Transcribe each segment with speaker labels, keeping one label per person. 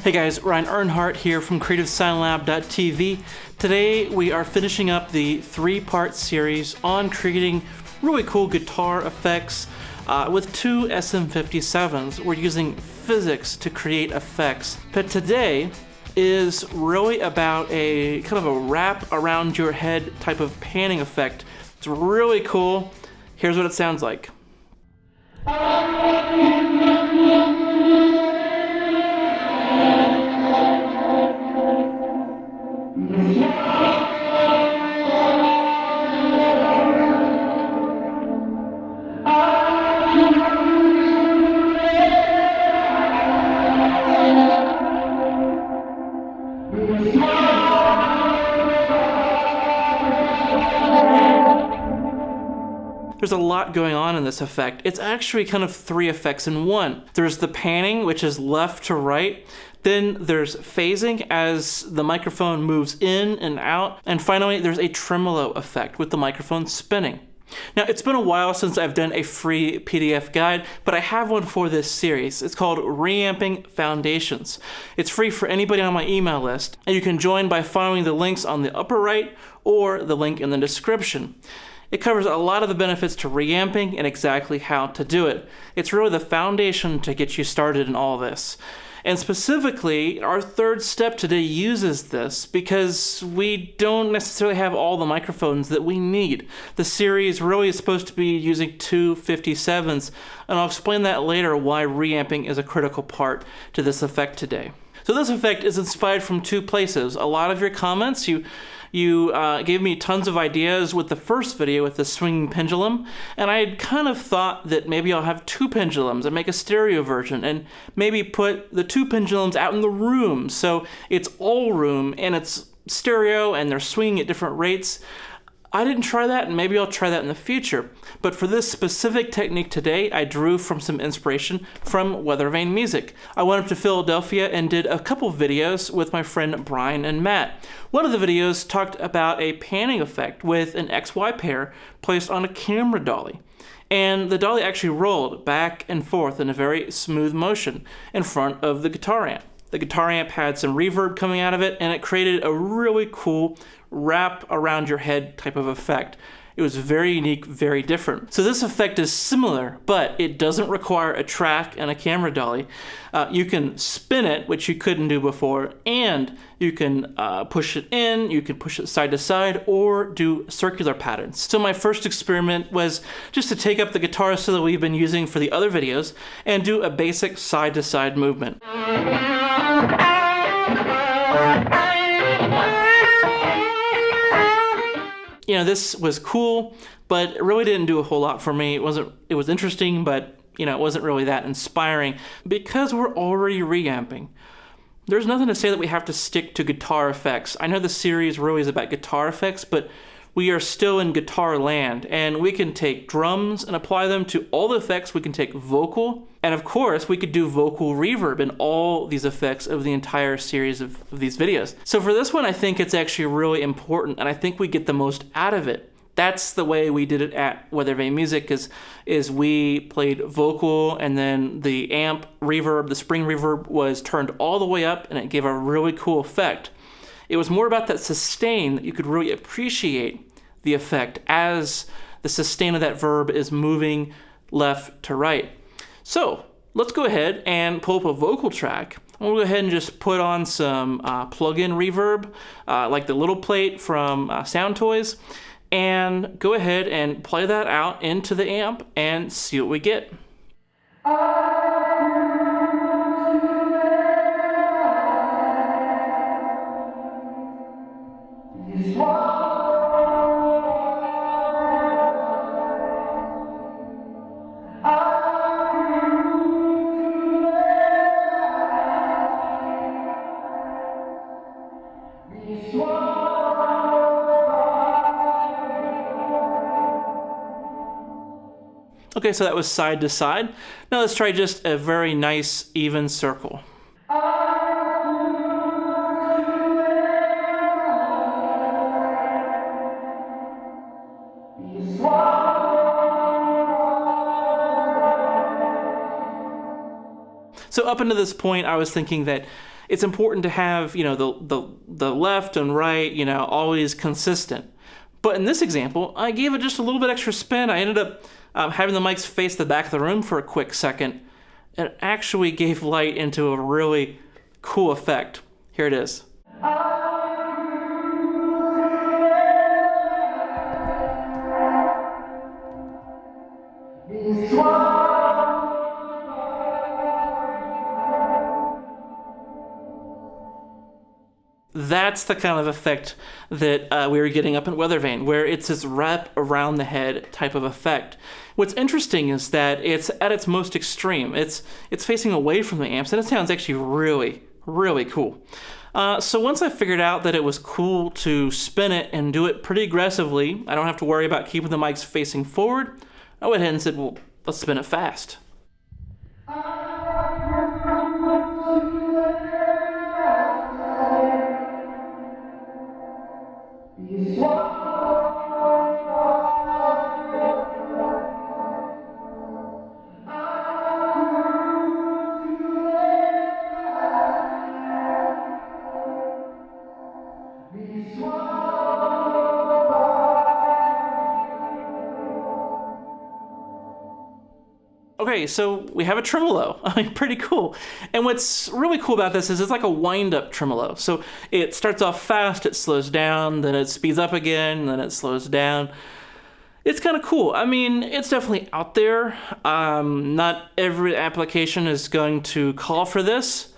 Speaker 1: Hey guys, Ryan Earnhardt here from CreativeSoundLab.tv. Today we are finishing up the 3-part series on creating really cool guitar effects with two SM57s. We're using physics to create effects. But today is really about a kind of a wrap around your head type of panning effect. It's really cool. Here's what it sounds like. There's a lot going on in this effect. It's actually kind of 3 effects in one. There's the panning, which is left to right. Then there's phasing as the microphone moves in and out. And finally, there's a tremolo effect with the microphone spinning. Now, it's been a while since I've done a free PDF guide, but I have one for this series. It's called Reamping Foundations. It's free for anybody on my email list, and you can join by following the links on the upper right or the link in the description. It covers a lot of the benefits to reamping and exactly how to do it. It's really the foundation to get you started in all this. And specifically, our 3rd step today uses this because we don't necessarily have all the microphones that we need. The series really is supposed to be using 2 57s, and I'll explain that later why reamping is a critical part to this effect today. So this effect is inspired from 2 places. A lot of your comments, you gave me tons of ideas with the first video with the swinging pendulum, and I had kind of thought that maybe I'll have 2 pendulums and make a stereo version and maybe put the 2 pendulums out in the room so it's all room and it's stereo and they're swinging at different rates. I didn't try that, and maybe I'll try that in the future. But for this specific technique today, I drew from some inspiration from Weather Vane Music. I went up to Philadelphia and did a couple videos with my friend Brian and Matt. One of the videos talked about a panning effect with an XY pair placed on a camera dolly. And the dolly actually rolled back and forth in a very smooth motion in front of the guitar amp. The guitar amp had some reverb coming out of it, and it created a really cool wrap around your head type of effect. It was very unique, very different. So this effect is similar, but it doesn't require a track and a camera dolly. You can spin it, which you couldn't do before, and you can push it in, you can push it side to side, or do circular patterns. So my first experiment was just to take up the guitar so that we've been using for the other videos and do a basic side to side movement. You know, this was cool, but it really didn't do a whole lot for me. It was interesting, but you know, it wasn't really that inspiring because we're already reamping. There's nothing to say that we have to stick to guitar effects. I know the series really is about guitar effects, but we are still in guitar land, and we can take drums and apply them to all the effects. We can take vocal, and of course, we could do vocal reverb in all these effects of the entire series of these videos. So for this one, I think it's actually really important, and I think we get the most out of it. That's the way we did it at Weather Vane Music, is we played vocal, and then the amp reverb, the spring reverb, was turned all the way up, and it gave a really cool effect. It was more about that sustain that you could really appreciate the effect as the sustain of that verb is moving left to right. So let's go ahead and pull up a vocal track. I'm gonna go ahead and just put on some plug-in reverb, like the little plate from Sound Toys, and go ahead and play that out into the amp and see what we get. Okay, so that was side to side. Now let's try just a very nice even circle. So up until this point, I was thinking that it's important to have, the left and right, always consistent. But in this example, I gave it just a little bit extra spin. I ended up having the mics face the back of the room for a quick second. It actually gave light into a really cool effect. Here it is. That's the kind of effect that we were getting up in Weather Vane, where it's this wrap around the head type of effect. What's interesting is that it's at its most extreme. It's facing away from the amps, and it sounds actually really, really cool. So once I figured out that it was cool to spin it and do it pretty aggressively, I don't have to worry about keeping the mics facing forward, I went ahead and said, well, let's spin it fast. Okay, so we have a tremolo. I mean, pretty cool. And what's really cool about this is it's like a wind-up tremolo. So it starts off fast, it slows down, then it speeds up again, then it slows down. It's kind of cool. I mean, it's definitely out there. Not every application is going to call for this,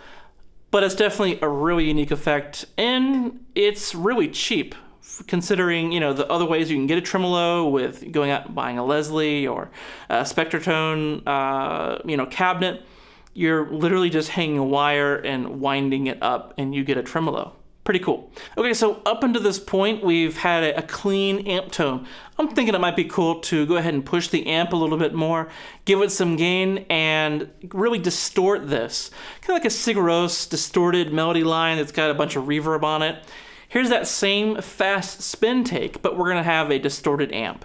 Speaker 1: but it's definitely a really unique effect, and it's really cheap. Considering, the other ways you can get a tremolo with going out and buying a Leslie or a Spectratone, cabinet, you're literally just hanging a wire and winding it up and you get a tremolo. Pretty cool. Okay, so up until this point, we've had a clean amp tone. I'm thinking it might be cool to go ahead and push the amp a little bit more, give it some gain, and really distort this. Kind of like a Sigur Rós distorted melody line that's got a bunch of reverb on it. Here's that same fast spin take, but we're going to have a distorted amp.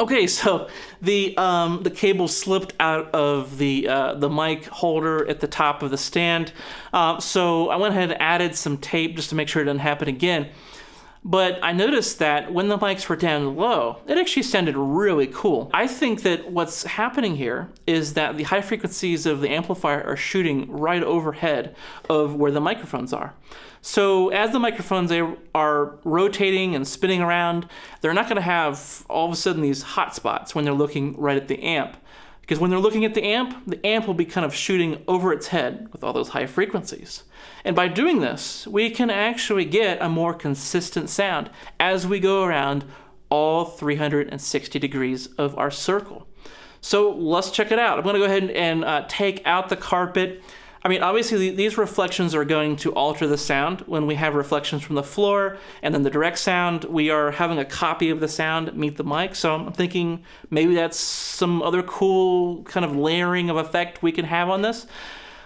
Speaker 1: Okay, so the cable slipped out of the mic holder at the top of the stand, so I went ahead and added some tape just to make sure it doesn't happen again. But I noticed that when the mics were down low, it actually sounded really cool. I think that what's happening here is that the high frequencies of the amplifier are shooting right overhead of where the microphones are. So as the microphones are rotating and spinning around, they're not going to have all of a sudden these hot spots when they're looking right at the amp. Because when they're looking at the amp will be kind of shooting over its head with all those high frequencies. And by doing this, we can actually get a more consistent sound as we go around all 360 degrees of our circle. So let's check it out. I'm going to go ahead and take out the carpet. I mean, obviously these reflections are going to alter the sound. When we have reflections from the floor and then the direct sound, we are having a copy of the sound meet the mic. So I'm thinking maybe that's some other cool kind of layering of effect we can have on this.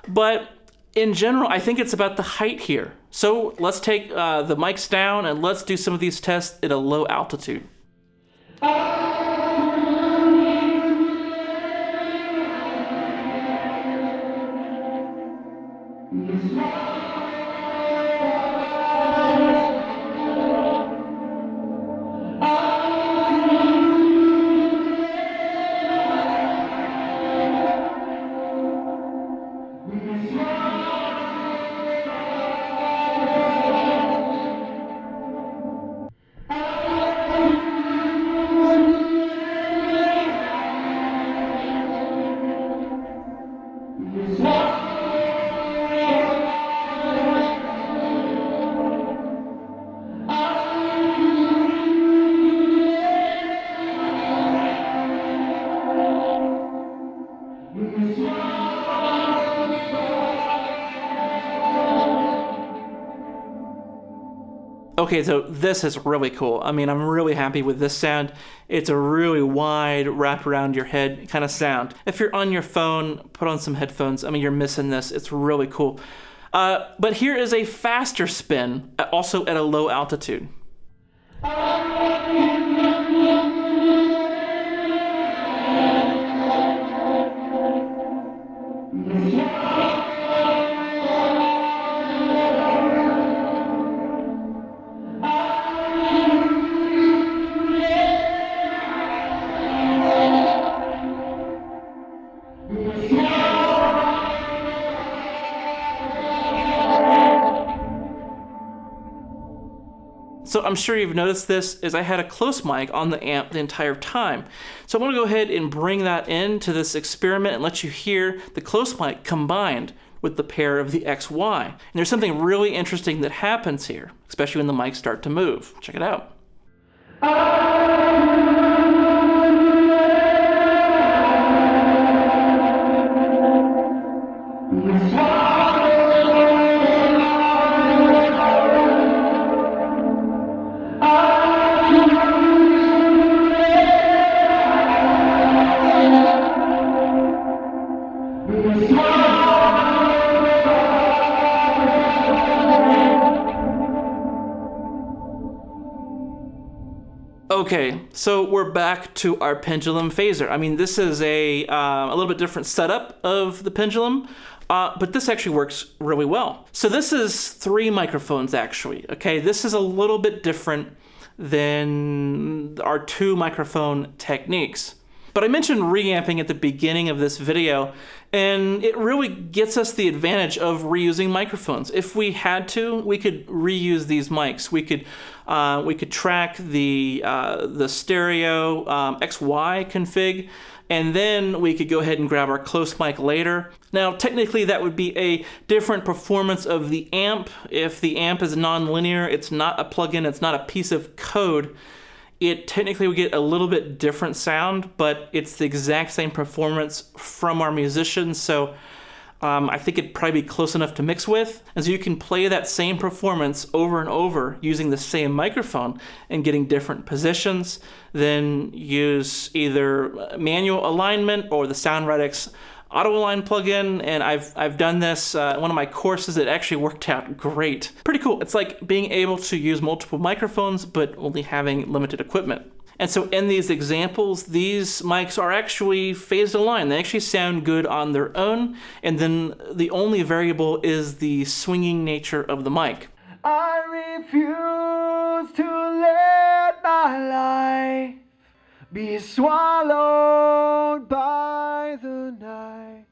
Speaker 1: But in general, I think it's about the height here. So let's take the mics down and let's do some of these tests at a low altitude. Okay, so this is really cool. I mean, I'm really happy with this sound. It's a really wide, wrap around your head kind of sound. If you're on your phone, put on some headphones. I mean, you're missing this. It's really cool. But here is a faster spin, also at a low altitude. So I'm sure you've noticed this, is I had a close mic on the amp the entire time. So I want to go ahead and bring that into this experiment and let you hear the close mic combined with the pair of the XY. And there's something really interesting that happens here, especially when the mics start to move. Check it out. Okay, so we're back to our pendulum phaser. I mean, this is a little bit different setup of the pendulum, but this actually works really well. So this is 3 microphones actually, okay? This is a little bit different than our 2 microphone techniques. But I mentioned reamping at the beginning of this video, and it really gets us the advantage of reusing microphones. If we had to, we could reuse these mics. We could track the stereo XY config, and then we could go ahead and grab our close mic later. Now, technically, that would be a different performance of the amp. If the amp is non-linear, it's not a plugin, it's not a piece of code, it technically would get a little bit different sound, but it's the exact same performance from our musicians, so I think it'd probably be close enough to mix with. And so you can play that same performance over and over using the same microphone and getting different positions, then use either manual alignment or the SoundRadix Auto Align plugin, and I've done this in one of my courses. It actually worked out great. Pretty cool. It's like being able to use multiple microphones, but only having limited equipment. And so in these examples, these mics are actually phased aligned. They actually sound good on their own, and then the only variable is the swinging nature of the mic.
Speaker 2: I refuse to let my life be swallowed by the night.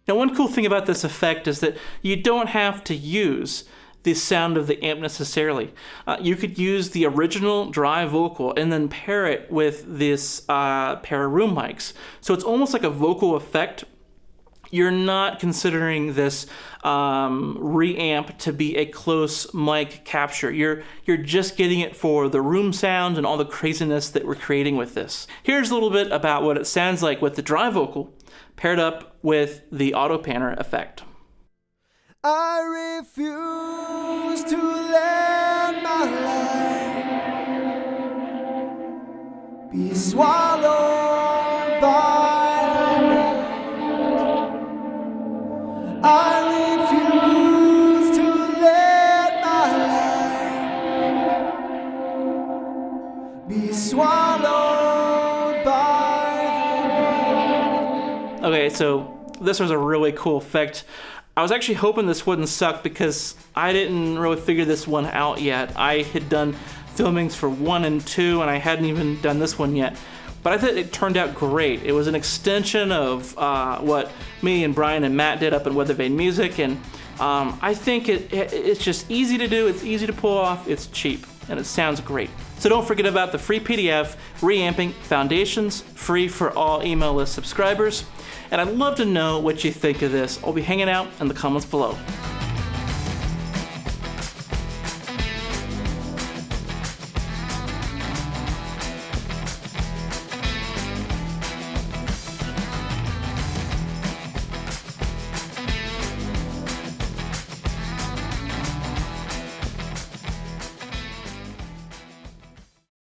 Speaker 1: Now, one cool thing about this effect is that you don't have to use the sound of the amp necessarily. You could use the original dry vocal and then pair it with this pair of room mics. So it's almost like a vocal effect. You're not considering this reamp to be a close mic capture. You're just getting it for the room sound and all the craziness that we're creating with this. Here's a little bit about what it sounds like with the dry vocal paired up with the auto panner effect.
Speaker 2: I refuse to let my life be swallowed by the night. I refuse to let my life be swallowed by the night.
Speaker 1: Okay, so this was a really cool effect. I was actually hoping this wouldn't suck because I didn't really figure this one out yet. I had done filmings for 1 and 2, and I hadn't even done this one yet. But I thought it turned out great. It was an extension of what me and Brian and Matt did up in Weather Vane Music, and I think it's just easy to do, it's easy to pull off, it's cheap, and it sounds great. So don't forget about the free PDF, Reamping Foundations, free for all email list subscribers. And I'd love to know what you think of this. I'll be hanging out in the comments below.